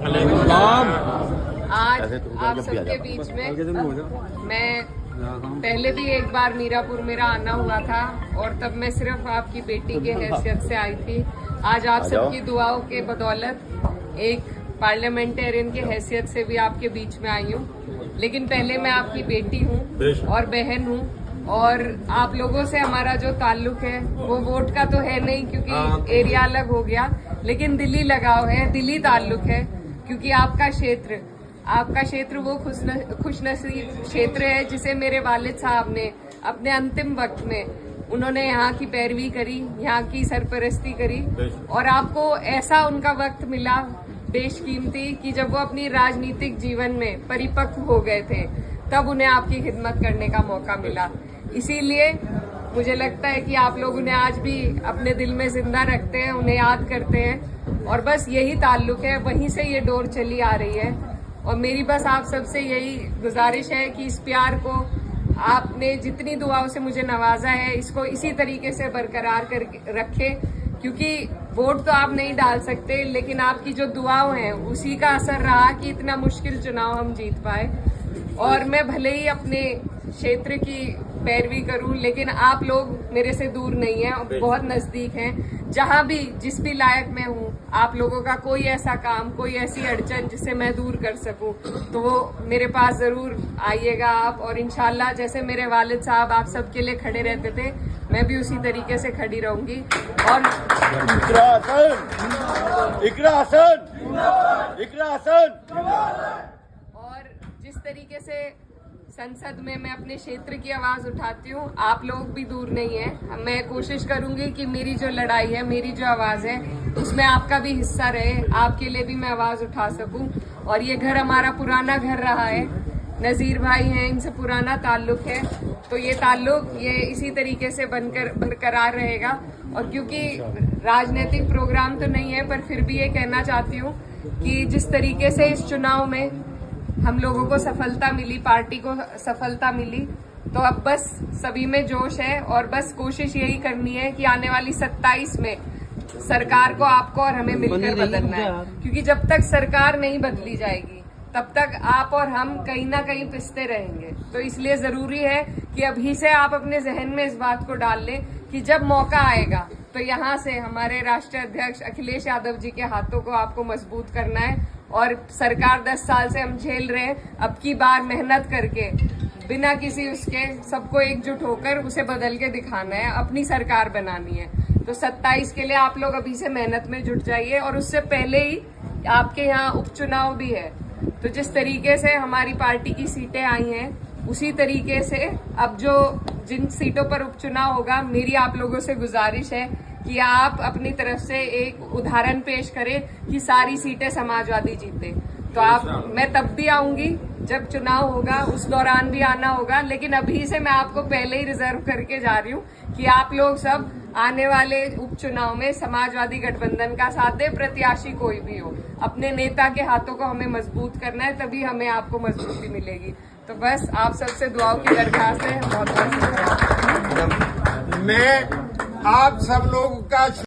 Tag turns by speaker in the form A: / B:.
A: आज आप सबके बीच में मैं पहले भी एक बार मीरापुर मेरा आना हुआ था और तब मैं सिर्फ आपकी बेटी के हैसियत से आई थी। आज आप सबकी दुआओं के बदौलत एक पार्लियामेंटेरियन की हैसियत से भी आपके बीच में आई हूँ। लेकिन पहले मैं आपकी बेटी हूँ और बहन हूँ और आप लोगों से हमारा जो ताल्लुक है वो वोट का तो है नहीं क्योंकि एरिया अलग हो गया, लेकिन दिली लगाव है, दिली ताल्लुक है क्योंकि आपका क्षेत्र वो खुशनसीब क्षेत्र है जिसे मेरे वालिद साहब ने अपने अंतिम वक्त में उन्होंने यहाँ की पैरवी करी, यहाँ की सरपरस्ती करी और आपको ऐसा उनका वक्त मिला बेशकीमती कि जब वो अपनी राजनीतिक जीवन में परिपक्व हो गए थे तब उन्हें आपकी खिदमत करने का मौका मिला। इसीलिए मुझे लगता है कि आप लोग उन्हें आज भी अपने दिल में जिंदा रखते हैं, उन्हें याद करते हैं और बस यही ताल्लुक है, वहीं से ये डोर चली आ रही है। और मेरी बस आप सबसे यही गुजारिश है कि इस प्यार को आपने जितनी दुआओं से मुझे नवाजा है इसको इसी तरीके से बरकरार कर रखें, क्योंकि वोट तो आप नहीं डाल सकते लेकिन आपकी जो दुआओं हैं उसी का असर रहा कि इतना मुश्किल चुनाव हम जीत पाए। और मैं भले ही अपने क्षेत्र की पैरवी करूं लेकिन आप लोग मेरे से दूर नहीं हैं, बहुत नजदीक हैं। जहां भी जिस भी लायक मैं हूं, आप लोगों का कोई ऐसा काम, कोई ऐसी अड़चन जिसे मैं दूर कर सकूं तो वो मेरे पास जरूर आइएगा आप। और इंशाल्लाह जैसे मेरे वालिद साहब आप सबके लिए खड़े रहते थे मैं भी उसी तरीके से खड़ी रहूंगी। और जिस तरीके से संसद में मैं अपने क्षेत्र की आवाज उठाती हूँ, आप लोग भी दूर नहीं है। मैं कोशिश करूंगी कि मेरी जो लड़ाई है, मेरी जो आवाज है उसमें आपका भी हिस्सा रहे, आपके लिए भी मैं आवाज उठा सकूं। और ये घर हमारा पुराना घर रहा है, नजीर भाई हैं, इनसे पुराना ताल्लुक है, तो ये ताल्लुक ये इसी तरीके से बरकरार रहेगा। और क्योंकि राजनीतिक प्रोग्राम तो नहीं है पर फिर भी ये कहना चाहती हूँ कि जिस तरीके से इस चुनाव में हम लोगों को सफलता मिली, पार्टी को सफलता मिली, तो अब बस सभी में जोश है और बस कोशिश यही करनी है कि आने वाली 27 में सरकार को आपको और हमें मिलकर बदलना है। क्योंकि जब तक सरकार नहीं बदली जाएगी तब तक आप और हम कहीं ना कहीं पिसते रहेंगे। तो इसलिए जरूरी है कि अभी से आप अपने जहन में इस बात को डाल लें कि जब मौका आएगा तो यहाँ से हमारे राष्ट्रीय अध्यक्ष अखिलेश यादव जी के हाथों को आपको मजबूत करना है। और सरकार 10 साल से हम झेल रहे हैं, अब की बार मेहनत करके बिना किसी उसके सबको एकजुट होकर उसे बदल के दिखाना है, अपनी सरकार बनानी है। तो 27 के लिए आप लोग अभी से मेहनत में जुट जाइए। और उससे पहले ही आपके यहाँ उपचुनाव भी है, तो जिस तरीके से हमारी पार्टी की सीटें आई हैं उसी तरीके से अब जो जिन सीटों पर उपचुनाव होगा, मेरी आप लोगों से गुजारिश है कि आप अपनी तरफ से एक उदाहरण पेश करें कि सारी सीटें समाजवादी जीते। तो मैं तब भी आऊंगी जब चुनाव होगा, उस दौरान भी आना होगा, लेकिन अभी से मैं आपको पहले ही रिजर्व करके जा रही हूँ कि आप लोग सब आने वाले उपचुनाव में समाजवादी गठबंधन का साथ दे, प्रत्याशी कोई भी हो, अपने नेता के हाथों को हमें मजबूत करना है, तभी हमें आपको मजबूती मिलेगी। तो बस आप सबसे दुआओं की दरख्वास्त है। बहुत बहुत शुक्रिया।
B: मैं आप सब लोग का